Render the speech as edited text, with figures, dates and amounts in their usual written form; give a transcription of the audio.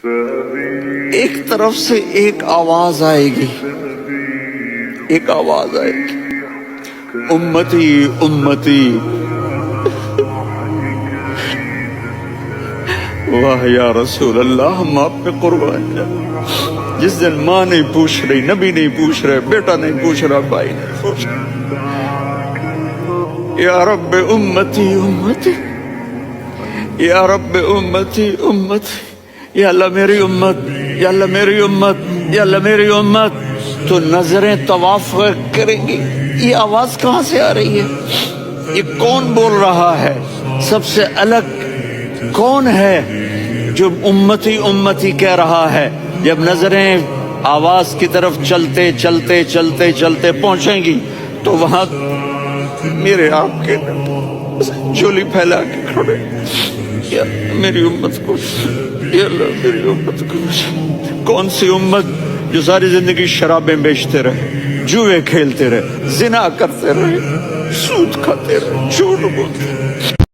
ایک طرف سے ایک آواز آئے گی، ایک آواز آئے گی، امتی امتی۔ واہ یا رسول اللہ، ہم آپ پہ قربان جائیں۔ جس دن ماں نہیں پوچھ رہی، نبی نہیں پوچھ رہے، بیٹا نہیں پوچھ رہا، بھائی نہیں پوچھ رہا، یا رب امتی امتی، یا رب امتی امتی، یا اللہ میری امت، یا اللہ میری امت، یا اللہ میری امت۔ تو نظریں طواف کریں گی، یہ آواز کہاں سے آ رہی ہے؟ یہ کون بول رہا ہے؟ سب سے الگ کون ہے جو امتی امتی کہہ رہا ہے؟ جب نظریں آواز کی طرف چلتے چلتے چلتے چلتے پہنچیں گی تو وہاں میرے آپ کے جھولی پھیلا کے کھڑے، یا میری امت کو، یا اللہ میری امت کو۔ کون سی امت جو ساری زندگی شرابیں بیچتے رہے، جوئے کھیلتے رہے، زنا کرتے رہے، سود کھاتے رہے، جھوٹ بولتے رہے۔